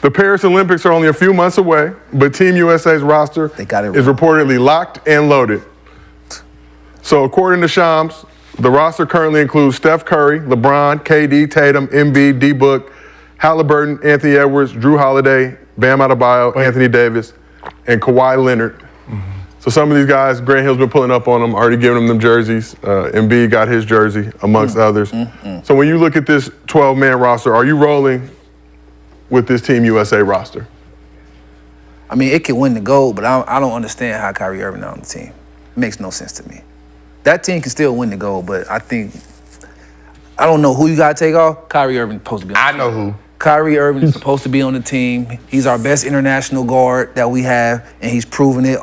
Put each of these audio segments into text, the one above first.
The Paris Olympics are only a few months away, but Team USA's roster is reportedly locked and loaded. So according to Shams, the roster currently includes Steph Curry, LeBron, KD, Tatum, Embiid, D-Book, Halliburton, Anthony Edwards, Drew Holiday, Bam Adebayo, Anthony Davis, and Kawhi Leonard. So some of these guys, Grant Hill's been pulling up on them, already giving them jerseys. Embiid got his jersey, amongst others. So when you look at this 12-man roster, are you rolling with this Team USA roster? I mean, it can win the gold, but I don't understand how Kyrie Irving is on the team. It makes no sense to me. That team can still win the gold, but I don't know who you got to take off. Kyrie Irving is supposed to be on the team. I know who. Kyrie Irving is supposed to be on the team. He's our best international guard that we have, and he's proven it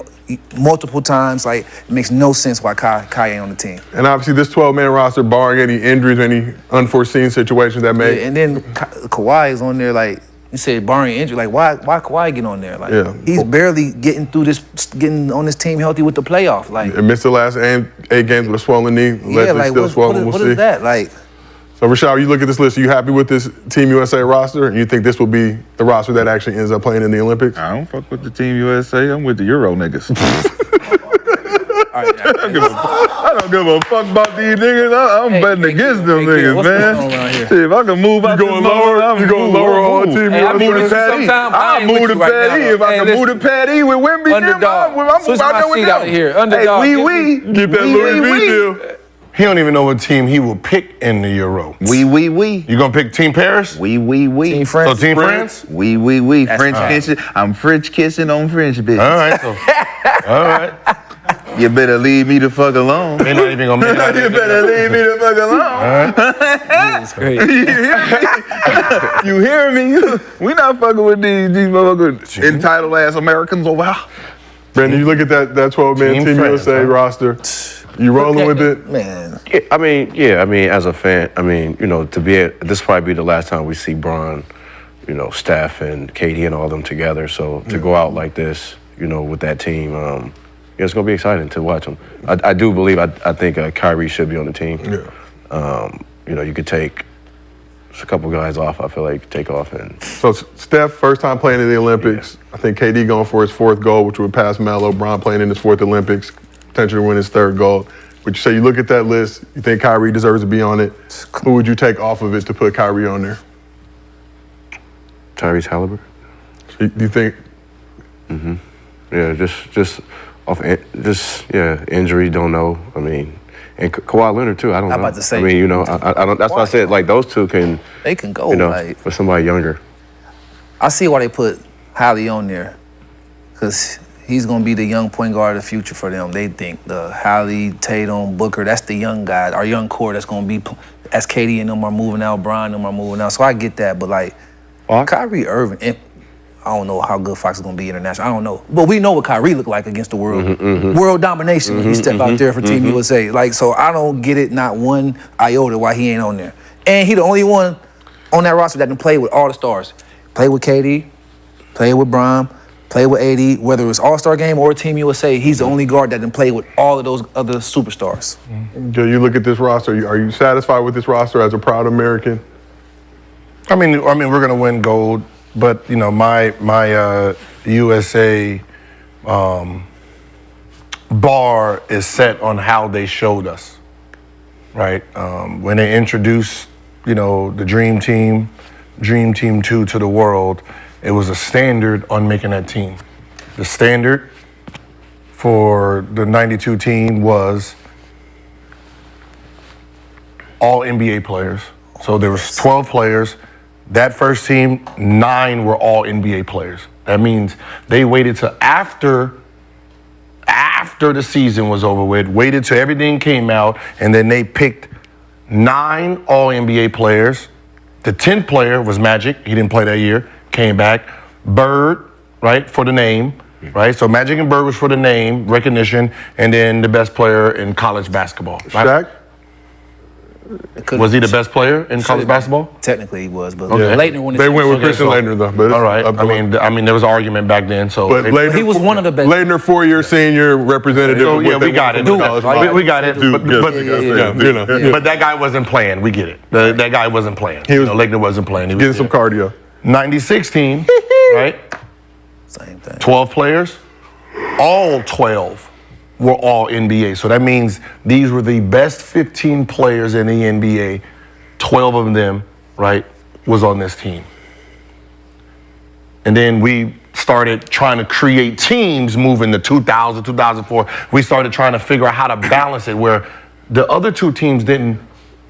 multiple times. Like, it makes no sense why Kyrie ain't on the team. And obviously this 12-man roster, barring any injuries, any unforeseen situations that may... Yeah, and then Kawhi is on there, like, you said barring injury. Like, why Kawhi get on there? Like, he's barely getting through this, getting on this team healthy with the playoff. Like, and missed the last 8 games with a swollen knee. Yeah, like, still swollen. what is that? Like, so Rashad, you look at this list, are you happy with this Team USA roster? And you think this will be the roster that actually ends up playing in the Olympics? I don't fuck with the Team USA. I'm with the Euro niggas. I don't give a fuck about these niggas. I'm betting against them niggas, man. Shit, if I can move out you going lower? You going lower on Team USA? I move to Patty. I move to Patty. If I can move to Patty with Wemby, underdog. I'm moving out there with them. Here. Underdog. Hey, get that Louis V deal. He don't even know what team he will pick in the Euro. We. You gonna pick Team Paris? We. Team France. So Team France? We. French kissing. I'm French kissing on French, bitch. All right. So, all right. You better leave me the fuck alone. They're not even gonna make that. You better leave me the fuck alone. That's great. You hear me? We not fucking with these motherfuckers entitled ass Americans over here. Brandon, you look at that 12-man Team USA roster. You rolling with it? Man. Yeah, I mean, as a fan, this will probably be the last time we see Bron, Steph and KD and all them together. So to go out like this, with that team, it's gonna be exciting to watch them. I do believe, I think Kyrie should be on the team. Yeah. You could take a couple guys off. I feel like take off and. So Steph, first time playing in the Olympics. Yeah. I think KD going for his 4th gold, which would pass Melo. Bron playing in his 4th Olympics, potentially win his 3rd gold. But you say you look at that list, you think Kyrie deserves to be on it. Who would you take off of it to put Kyrie on there? Tyrese Halliburton. Do you think? Yeah, just injury. Don't know. I mean, and Kawhi Leonard too. I don't know. I'm about to say. I mean, I don't. That's why I said like those two can. They can go. For somebody younger. I see why they put Hallie on there, because he's going to be the young point guard of the future for them. They think the Hallie, Tatum, Booker, that's the young guy, our young core that's going to be, as KD and them are moving out, Bron and them are moving out. So I get that, but like, Kyrie Irving, I don't know how good Fox is going to be international. I don't know. But we know what Kyrie looked like against the world. World domination when he stepped out there for Team USA. Like, so I don't get it, not one iota, why he ain't on there. And he the only one on that roster that can play with all the stars. Play with KD, play with Bron, play with AD, whether it's All-Star game or Team USA, he's the only guard that can play with all of those other superstars. Do you look at this roster, are you satisfied with this roster as a proud American? I mean, we're gonna win gold, but my USA bar is set on how they showed us, right? When they introduced, the Dream Team 2 to the world, it was a standard on making that team. The standard for the 92 team was all NBA players. So there was 12 players. That first team, 9 were all NBA players. That means they waited till after the season was over with, waited till everything came out, and then they picked 9 all NBA players. The 10th player was Magic. He didn't play that year. Came back. Bird, right, for the name, right? So Magic and Bird was for the name, recognition, and then the best player in college basketball. Right? Shaq? Was he the best player in college basketball? Technically he was, but Okay. Leitner won. They went with Christian Leitner though. But all right. I mean, there was an argument back then. So, but Leitner, he was one of the best. Leitner, 4-year senior representative. So, yeah, we got it. We got it. But that guy wasn't playing. We get it. That guy wasn't playing. Leitner wasn't playing. He was getting some cardio. 96 team. right? Same thing. 12 players, all 12 were all NBA. So that means these were the best 15 players in the NBA. 12 of them, right, was on this team. And then we started trying to create teams moving to 2000, 2004. We started trying to figure out how to balance it where the other two teams didn't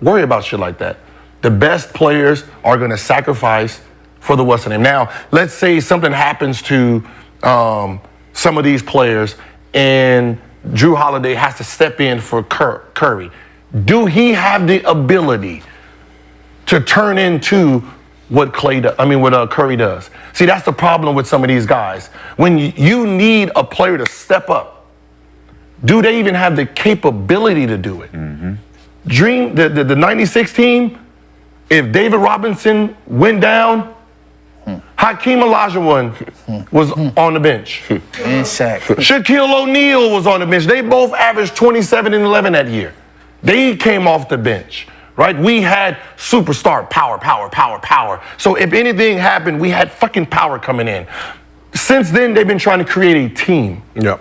worry about shit like that. The best players are going to sacrifice for the what's the name. Now, let's say something happens to some of these players and Drew Holiday has to step in for Curry. Do he have the ability to turn into what Curry does? See, that's the problem with some of these guys. When you need a player to step up, do they even have the capability to do it? Mm-hmm. The 96 team, if David Robinson went down, Hakeem Olajuwon was on the bench. And Shaq. Shaquille O'Neal was on the bench. They both averaged 27 and 11 that year. They came off the bench, right? We had superstar power. So if anything happened, we had fucking power coming in. Since then, they've been trying to create a team. Yep.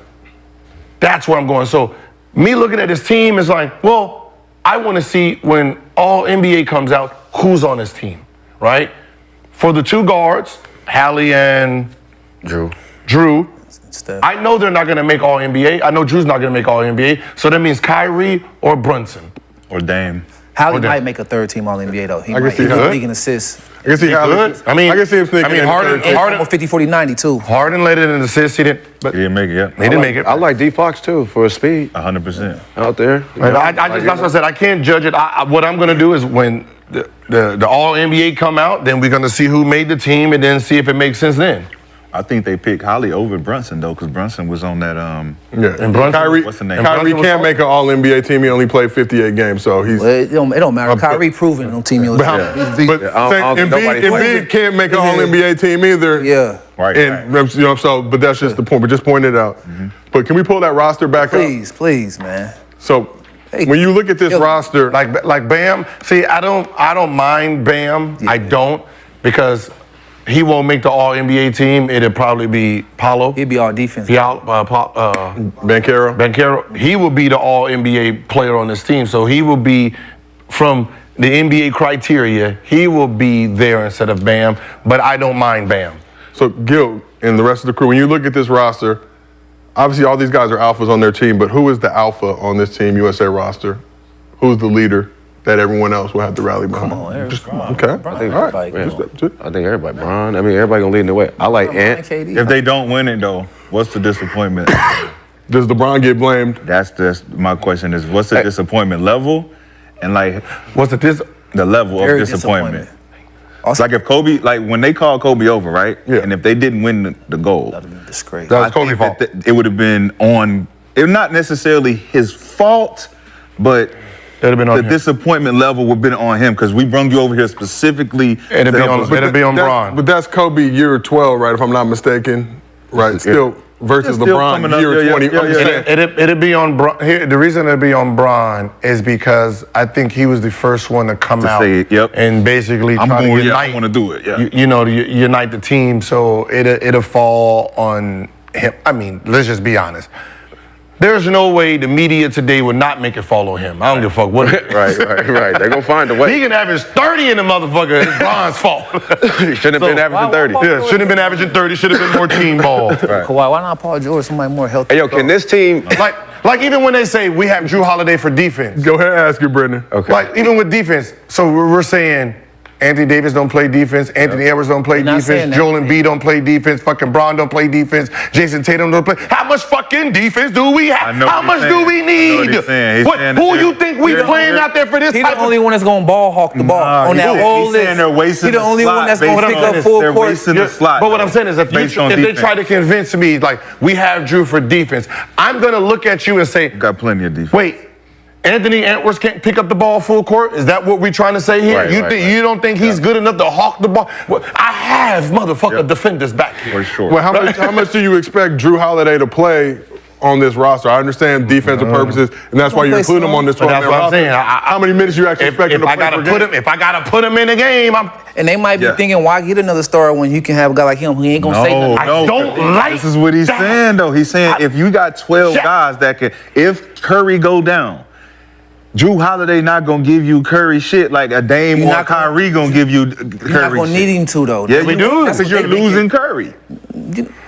That's where I'm going. So me looking at this team is like, well, I want to see when all NBA comes out, who's on this team, right? For the two guards, Hallie and Drew. Steph. I know they're not going to make all NBA. I know Drew's not going to make all NBA. So that means Kyrie or Brunson. Or Dame. Hallie might make a third team All NBA though. He can might. see He that. league and assists. I can see Hallie. I mean, I can see him thinking. Harden 50, 40, 90 too. Harden led it in assists. He didn't. But He didn't make it yet. he didn't make it. I like D Fox too for his speed 100%. out there. That's what I said. I can't judge it. What I'm going to do is when the All NBA come out, then we're going to see who made the team and then see if it makes sense then. I think they picked Holly over Brunson though, because Brunson was on that. Yeah, and Kyrie, what's the name? Kyrie can't make an All NBA team. He only played 58 games, so he's. Well, it don't matter. Kyrie proven on Team USA. But Embiid can't make an All NBA team either. Yeah. Right. You know, so but that's just the point. But just pointed out. Mm-hmm. But can we pull that roster back up? Please, man. So when you look at this roster, like Bam, see, I don't mind Bam. Yeah. I don't, because he won't make the All NBA team. It'll probably be Paolo. He'd be all defense. Banchero. He will be the All NBA player on this team. So he will be, from the NBA criteria, he will be there instead of Bam. But I don't mind Bam. So Gil and the rest of the crew, when you look at this roster, obviously all these guys are alphas on their team, but who is the alpha on this Team USA roster? Who's the leader that everyone else will have to rally behind? Come on, Eric. Okay. All right. I think everybody, Bron. I mean, everybody gonna lead in the way. I like Ant. If they don't win it though, what's the disappointment? Does LeBron get blamed? That's my question is, what's the disappointment level? And like, What's the level Very of disappointment? Also, Like if Kobe, like when they called Kobe over, right? Yeah. And if they didn't win the gold, that'd be a disgrace. That was I think Kobe's fault. that it would have been on, it not necessarily his fault, but It'd have been on the him. disappointment level would have been on him because we brung you over here specifically. It'd be to on- help us. it'd be on Bron. But that's Kobe year 12, right? If I'm not mistaken, right? Still versus Still coming LeBron up. year Yeah, 20. yeah, I'm just yeah. saying. It'd be on Bron. Here, the reason it'd be on Bron is because I think he was the first one to come out say it, yep. and basically I'm try to going, yeah, unite. I want to do it. Yeah. Unite the team. So it'll fall on him. I mean, let's just be honest. There's no way the media today would not make it fall on him. I don't give a fuck what. Right. They're gonna find a He way. can average 30 in the motherfucker. It's Bron's fault. Shouldn't have been averaging 30. Yeah, shouldn't have been averaging 30. Should have been more team ball. Kawhi, why not Paul George? Somebody more healthy. Hey, yo, can this team? Like even when they say we have Drew Holiday for defense. Go ahead and ask it, Brendan. Okay. Like even with defense, so we're saying Anthony Davis don't play defense, Anthony Edwards don't play We're not defense, saying that. Joel Embiid don't play defense, fucking Bron don't play defense, Jayson Tatum don't play. How much fucking defense do we have? I know How what much he's do we saying. I know what need? he's saying. He's saying Who that you think we they're- playing out there for this He type the only of? one that's gonna ball hawk the ball on that he's whole saying list. they're wasting He the only slot one that's based gonna on pick up this. full They're court. wasting the slot. But what I'm saying is, if Based on they defense. try to convince me like we have Drew for defense, I'm gonna look at you and say, Got plenty of defense. wait, Anthony Edwards can't pick up the ball full court? Is that what we're trying to say here? Right, You don't think he's good enough to hawk the ball? Well, I have motherfucker defenders back here. For sure. Well, how much do you expect Drew Holiday to play on this roster. I understand defensive purposes, and that's why you're including them on this 12-man That's what I'm roster. saying. How many minutes you actually expect him to play per game? If I gotta put him in the game, And they might be thinking, why get another star when you can have a guy like him who ain't gonna say nothing? I don't like This is what he's saying, though. He's saying if you got 12 guys that can, if Curry go down, Drew Holiday not gonna give you Curry shit like a Dame or Kyrie gonna give you Curry shit. You're not gonna need him to, though. Yeah, you do, That's because what you're they thinking. losing Curry.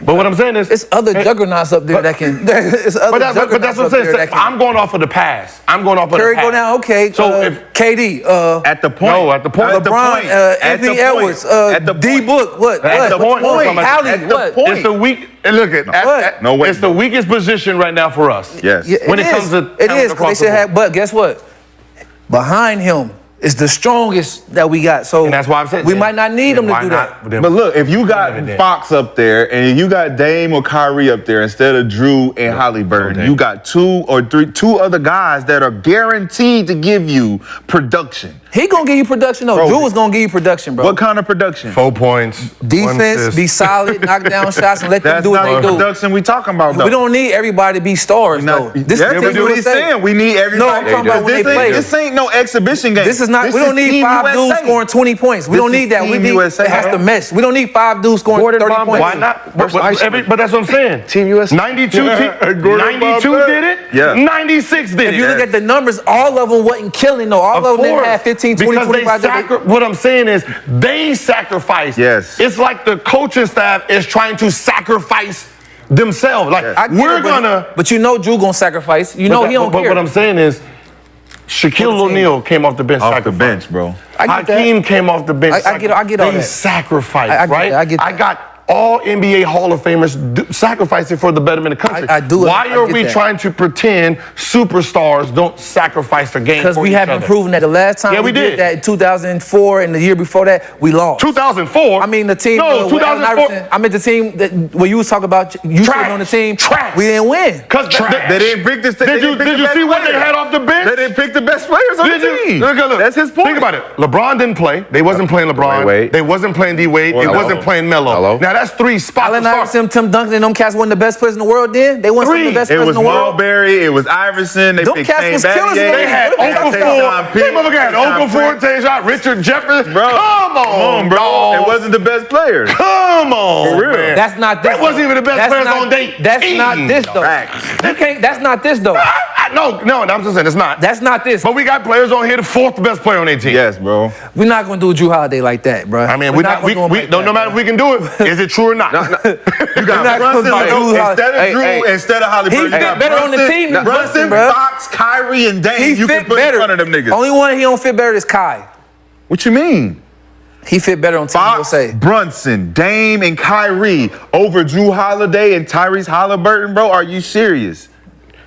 But what I'm saying is, It's other juggernauts up there that can. It's other but that's what I'm saying. I'm going off of the past. I'm going off of Curry the past. go down, okay. So if KD, At the point. No, at the point. At the LeBron, point. At Anthony the point. Edwards, At the D point. Book, what? At the point. Allie, At the what? point. It's the weak. And look at No way. it's the weakest position right now for us. Yes. Yeah, When it it comes is. to It talent is, because they across the should have. board. But guess what? Behind him is the strongest that we got. So And that's why I'm saying we might not need him to do that. But look, if you got Fox up there and you got Dame or Kyrie up there instead of Drew and Halliburton, you got two other guys that are guaranteed to give you production. He gonna give you production though. Bro, Drew is gonna give you production, bro. What kind of production? 4 points. Defense, be solid, knock down shots, and let them That's do what not they the do. production we talking about, though. We don't need everybody to be stars, though. This yeah, is but Team what he's USA. saying. We need everybody. No, I'm talking about when this they play. This ain't no exhibition game. This is not. We don't need Team 5 dudes USA. scoring 20 points. We This don't is need that. We Team need. USA, It has bro. to mesh. We don't need 5 dudes scoring Gordon 30 Bombay. points. Why not? Where's Iceman? But that's what I'm saying. Team USA. 92 Gordon 92 Bombay. did it. Yeah. 96 did it. If you look at the numbers, all of them wasn't killing though. All of them didn't have 15, 20, because 25. what I'm saying is they sacrifice. Yes. It's like the coaching staff is trying to sacrifice themselves. Like I get we're it, gonna. But you know Drew gonna sacrifice. You know he don't But care. what I'm saying is, Shaquille O'Neal came off the bench. Off the sacrificed. bench, bro. I get that. Hakeem came off the bench. I get all They that. sacrificed, I get right? that, I get that. I got all NBA Hall of Famers sacrificing for the betterment of the country. I do. Why I are get we that. trying to pretend superstars don't sacrifice their game Because for we each haven't other? proven that. The last time Yeah, we we did did. that in 2004 and the year before that, we lost. 2004. I mean, the team. No, with Allen 2004. Iverson, I mean, the team that where you was talking about you Trash. sitting on the team. Trash. We didn't win. Because They didn't pick this. Did you see what they had off the bench? They didn't pick the best players on the team. Look. That's his point. Think about it. LeBron didn't play. They wasn't playing LeBron. Wait. They wasn't playing D Wade. They Hello. wasn't playing Melo. Hello. Now that's 3 spots. Allen to start. Iverson, Tim Duncan, and them cats wasn't the best players in the world then. They weren't some of the 3. best It players was in the world. Mulberry. It was Iverson. They Them picked cats Shane was killers in the Battier. They had They Okafor. Tayshaun They Pitt, motherfucker had Tayshaun Okafor, Prince. Tayshaun, Richard Jefferson. Bro, Come on, bro. dog. It wasn't the best players. Come on, For real. man. That's not this. That wasn't even the best That's players not- on date. That's not this though. Facts. You can't. That's not this though. No, I'm just saying it's not. That's not this. But we got players on here, the 4th best player on their team. Yes, bro. We're not gonna do Drew Holiday like that, bro. I mean, we're not. gonna do him like No that, matter if we can do it. Is it true or not? You got not gonna Brunson do Drew instead of Hey, Drew, hey. instead of Halliburton. He you fit got better on the Brunson, team than Brunson, Brunson, bro. Fox, Kyrie, and Dame. He You fit can put better. in front of them niggas. Only one he don't fit better is Kai. What you mean? He fit better on Team Fox, USA. Brunson, Dame, and Kyrie over Drew Holiday and Tyrese Halliburton, bro. Are you serious?